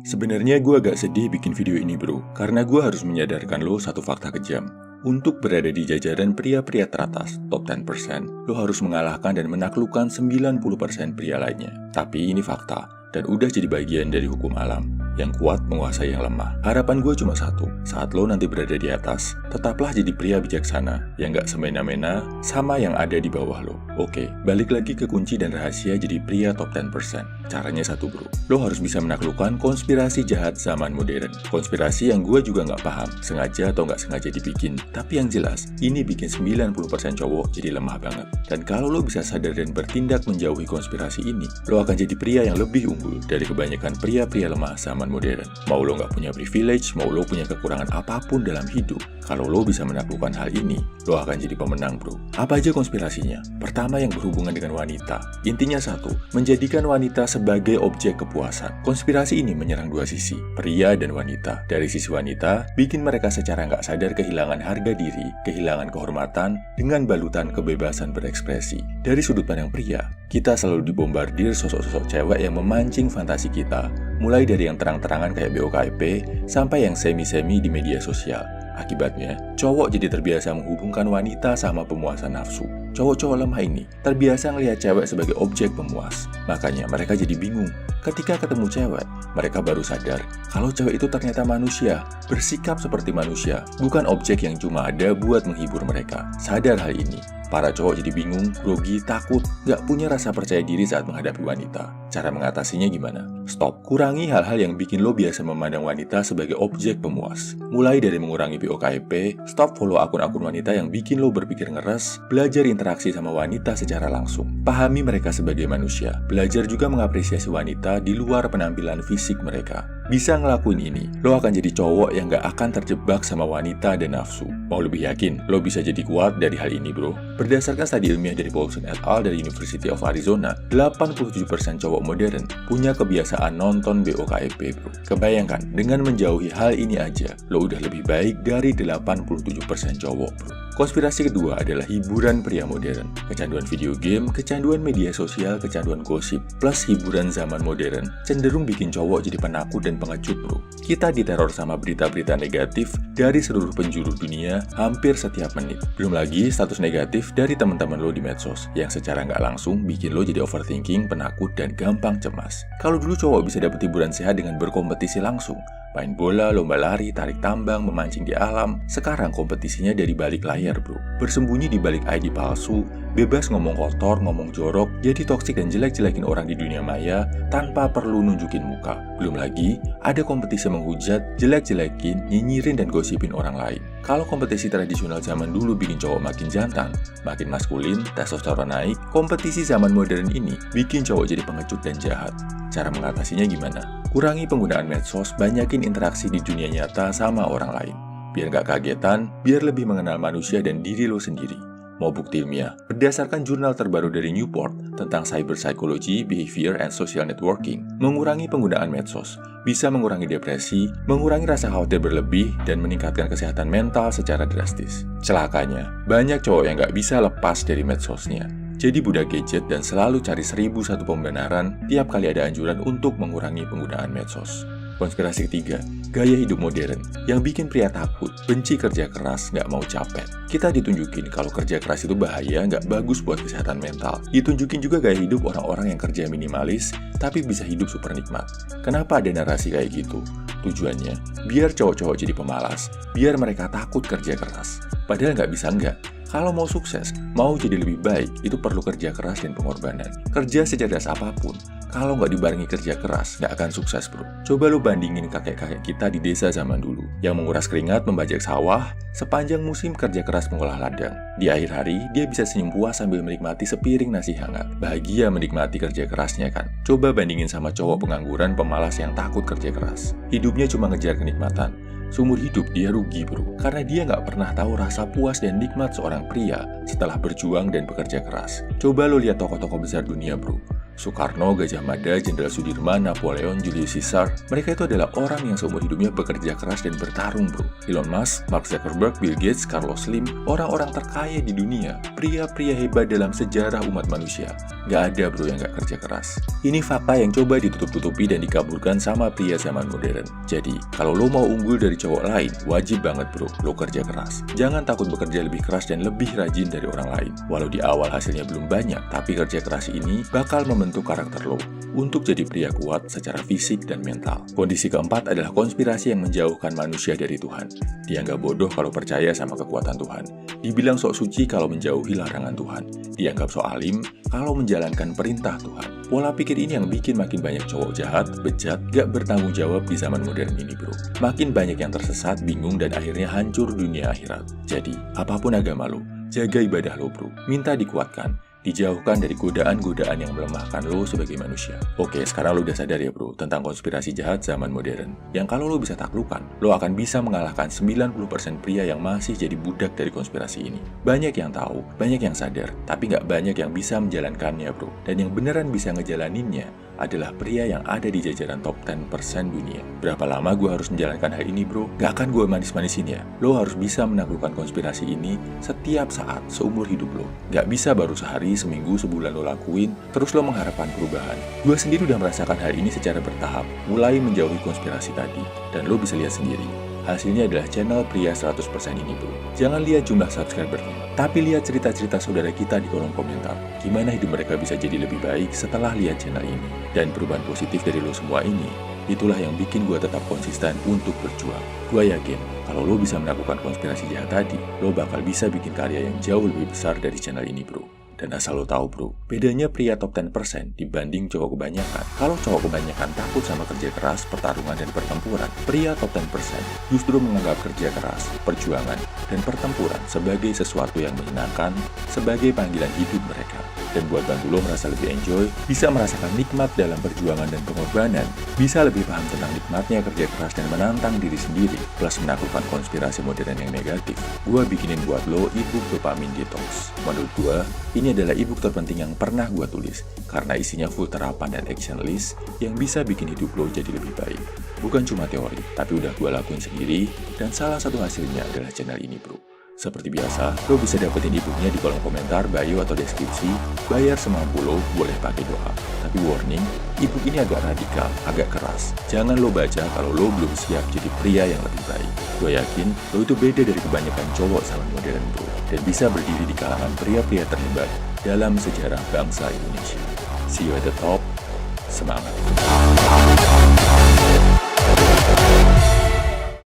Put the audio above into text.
Sebenarnya gue agak sedih bikin video ini bro, karena gue harus menyadarkan lo satu fakta kejam. Untuk berada di jajaran pria-pria teratas, top 10%, lo harus mengalahkan dan menaklukkan 90% pria lainnya. Tapi ini fakta, dan udah jadi bagian dari hukum alam. Yang kuat menguasai yang lemah. Harapan gue cuma satu, saat lo nanti berada di atas, tetaplah jadi pria bijaksana, yang gak semena-mena sama yang ada di bawah lo. Oke, balik lagi ke kunci dan rahasia jadi pria top 10%. Caranya satu bro, lo harus bisa menaklukkan konspirasi jahat zaman modern. Konspirasi yang gue juga gak paham, sengaja atau gak sengaja dibikin. Tapi yang jelas, ini bikin 90% cowok jadi lemah banget. Dan kalau lo bisa sadar dan bertindak menjauhi konspirasi ini, lo akan jadi pria yang lebih unggul dari kebanyakan pria-pria lemah zaman modern. Mau lo nggak punya privilege, mau lo punya kekurangan apapun dalam hidup, kalau lo bisa menaklukkan hal ini, lo akan jadi pemenang bro. Apa aja konspirasinya? Pertama yang berhubungan dengan wanita. Intinya satu, menjadikan wanita sebagai objek kepuasan. Konspirasi ini menyerang dua sisi, pria dan wanita. Dari sisi wanita, bikin mereka secara nggak sadar kehilangan harga diri, kehilangan kehormatan, dengan balutan kebebasan berekspresi. Dari sudut pandang pria, kita selalu dibombardir sosok-sosok cewek yang memancing fantasi kita, mulai dari yang terang-terangan kayak BOKIP, sampai yang semi-semi di media sosial. Akibatnya, cowok jadi terbiasa menghubungkan wanita sama pemuasan nafsu. Cowok-cowok lemah ini terbiasa ngelihat cewek sebagai objek pemuas. Makanya mereka jadi bingung. Ketika ketemu cewek, mereka baru sadar kalau cewek itu ternyata manusia, bersikap seperti manusia, bukan objek yang cuma ada buat menghibur mereka. Sadar hal ini, para cowok jadi bingung, grogi, takut, gak punya rasa percaya diri saat menghadapi wanita. Cara mengatasinya gimana? Stop. Kurangi hal-hal yang bikin lo biasa memandang wanita sebagai objek pemuas. Mulai dari mengurangi BOKIP, stop follow akun-akun wanita yang bikin lo berpikir ngeres, belajar interaksi sama wanita secara langsung. Pahami mereka sebagai manusia. Belajar juga mengapresiasi wanita di luar penampilan fisik mereka. Bisa ngelakuin ini, lo akan jadi cowok yang gak akan terjebak sama wanita dan nafsu. Mau lebih yakin, lo bisa jadi kuat dari hal ini bro. Berdasarkan studi ilmiah dari Paulson et al. Dari University of Arizona, 87% cowok modern punya kebiasaan nonton BOKIP bro. Kebayangkan, dengan menjauhi hal ini aja, lo udah lebih baik dari 87% cowok bro. Konspirasi kedua adalah hiburan pria modern. Kecanduan video game, kecanduan media sosial, kecanduan gosip, plus hiburan zaman modern cenderung bikin cowok jadi penakut dan pengecut bro. Kita diteror sama berita-berita negatif dari seluruh penjuru dunia hampir setiap menit. Belum lagi status negatif dari teman-teman lo di medsos yang secara nggak langsung bikin lo jadi overthinking, penakut, dan gampang cemas. Kalau dulu cowok bisa dapet hiburan sehat dengan berkompetisi langsung, main bola, lomba lari, tarik tambang, memancing di alam. Sekarang kompetisinya dari balik layar bro. Bersembunyi di balik ID palsu, bebas ngomong kotor, ngomong jorok, jadi toksik dan jelek-jelekin orang di dunia maya tanpa perlu nunjukin muka. Belum lagi, ada kompetisi menghujat, jelek-jelekin, nyinyirin dan gosipin orang lain. Kalau kompetisi tradisional zaman dulu bikin cowok makin jantan, makin maskulin, testosteron naik, kompetisi zaman modern ini bikin cowok jadi pengecut dan jahat. Cara mengatasinya gimana? Kurangi penggunaan medsos, banyakin interaksi di dunia nyata sama orang lain. Biar gak kagetan, biar lebih mengenal manusia dan diri lo sendiri. Mau bukti ilmiah? Berdasarkan jurnal terbaru dari Newport tentang cyber psychology, behavior, and social networking, mengurangi penggunaan medsos bisa mengurangi depresi, mengurangi rasa khawatir berlebih, dan meningkatkan kesehatan mental secara drastis. Celakanya, banyak cowok yang gak bisa lepas dari medsosnya. Jadi budak gadget dan selalu cari 1001 pembenaran tiap kali ada anjuran untuk mengurangi penggunaan medsos. Konspirasi ketiga, gaya hidup modern yang bikin pria takut, benci kerja keras, nggak mau capek. Kita ditunjukin kalau kerja keras itu bahaya, nggak bagus buat kesehatan mental. Ditunjukin juga gaya hidup orang-orang yang kerja minimalis, tapi bisa hidup super nikmat. Kenapa ada narasi kayak gitu? Tujuannya, biar cowok-cowok jadi pemalas, biar mereka takut kerja keras. Padahal nggak bisa nggak. Kalau mau sukses, mau jadi lebih baik, itu perlu kerja keras dan pengorbanan. Kerja secerdas apapun, kalau nggak dibarengi kerja keras, nggak akan sukses bro. Coba lo bandingin kakek-kakek kita di desa zaman dulu, yang menguras keringat membajak sawah, sepanjang musim kerja keras mengolah ladang. Di akhir hari, dia bisa senyum puas sambil menikmati sepiring nasi hangat. Bahagia menikmati kerja kerasnya kan? Coba bandingin sama cowok pengangguran pemalas yang takut kerja keras. Hidupnya cuma ngejar kenikmatan. Seumur hidup dia rugi bro, karena dia nggak pernah tahu rasa puas dan nikmat seorang pria setelah berjuang dan bekerja keras. Coba lo lihat tokoh-tokoh besar dunia bro. Soekarno, Gajah Mada, Jenderal Sudirman, Napoleon, Julius Caesar, mereka itu adalah orang yang seumur hidupnya bekerja keras dan bertarung, bro. Elon Musk, Mark Zuckerberg, Bill Gates, Carlos Slim, orang-orang terkaya di dunia, pria-pria hebat dalam sejarah umat manusia. Gak ada, bro, yang gak kerja keras. Ini fakta yang coba ditutup-tutupi dan dikaburkan sama pria zaman modern. Jadi, kalau lo mau unggul dari cowok lain, wajib banget, bro, lo kerja keras. Jangan takut bekerja lebih keras dan lebih rajin dari orang lain. Walau di awal hasilnya belum banyak, tapi kerja keras ini bakal membentuk karakter lo untuk jadi pria kuat secara fisik dan mental. Kondisi keempat adalah konspirasi yang menjauhkan manusia dari Tuhan. Dianggap bodoh kalau percaya sama kekuatan Tuhan. Dibilang sok suci kalau menjauhi larangan Tuhan. Dianggap sok alim kalau menjalankan perintah Tuhan. Pola pikir ini yang bikin makin banyak cowok jahat, bejat, gak bertanggung jawab di zaman modern ini, bro. Makin banyak yang tersesat, bingung, dan akhirnya hancur dunia akhirat. Jadi, apapun agama lo, jaga ibadah lo, bro. Minta dikuatkan. Dijauhkan dari godaan-godaan yang melemahkan lo sebagai manusia. Oke, sekarang lo udah sadar ya, bro, tentang konspirasi jahat zaman modern. Yang kalau lo bisa taklukkan, lo akan bisa mengalahkan 90% pria yang masih jadi budak dari konspirasi ini. Banyak yang tahu, banyak yang sadar, tapi nggak banyak yang bisa menjalankannya, bro. Dan yang beneran bisa ngejalaninnya adalah pria yang ada di jajaran top 10% dunia. Berapa lama gue harus menjalankan hal ini, bro? Gak akan gue manis-manisin ya. Lo harus bisa menaklukkan konspirasi ini setiap saat, seumur hidup lo. Gak bisa baru sehari, seminggu, sebulan lo lakuin, terus lo mengharapkan perubahan. Gue sendiri udah merasakan hal ini secara bertahap, mulai menjauhi konspirasi tadi. Dan lo bisa lihat sendiri. Hasilnya adalah channel pria 100% ini, bro. Jangan lihat jumlah subscribernya, tapi lihat cerita-cerita saudara kita di kolom komentar. Gimana hidup mereka bisa jadi lebih baik setelah lihat channel ini. Dan perubahan positif dari lo semua ini, itulah yang bikin gue tetap konsisten untuk berjuang. Gue yakin, kalau lo bisa melakukan konspirasi jahat tadi, lo bakal bisa bikin karya yang jauh lebih besar dari channel ini, bro. Dan asal lo tahu, bro, bedanya pria top 10% dibanding cowok kebanyakan. Kalau cowok kebanyakan takut sama kerja keras, pertarungan, dan pertempuran, pria top 10% justru menganggap kerja keras, perjuangan, dan pertempuran sebagai sesuatu yang menyenangkan, sebagai panggilan hidup mereka. Dan buat bantu lo merasa lebih enjoy, bisa merasakan nikmat dalam perjuangan dan pengorbanan, bisa lebih paham tentang nikmatnya kerja keras dan menantang diri sendiri, plus menaklukkan konspirasi modern yang negatif, gue bikinin buat lo ebook Dopamin Detox. Menurut gue, ini adalah ebook terpenting yang pernah gue tulis, karena isinya full terapan dan action list yang bisa bikin hidup lo jadi lebih baik. Bukan cuma teori, tapi udah gue lakuin sendiri, dan salah satu hasilnya adalah channel ini, bro. Seperti biasa, lo bisa dapetin ebooknya di kolom komentar, bio, atau deskripsi. Bayar semampu lo, boleh pakai doa. Tapi warning, ebook ini agak radikal, agak keras. Jangan lo baca kalau lo belum siap jadi pria yang lebih baik. Gue yakin, lo itu beda dari kebanyakan cowok zaman modern, bro. Dan bisa berdiri di kalangan pria-pria terhebat dalam sejarah bangsa Indonesia. See you at the top. Semangat!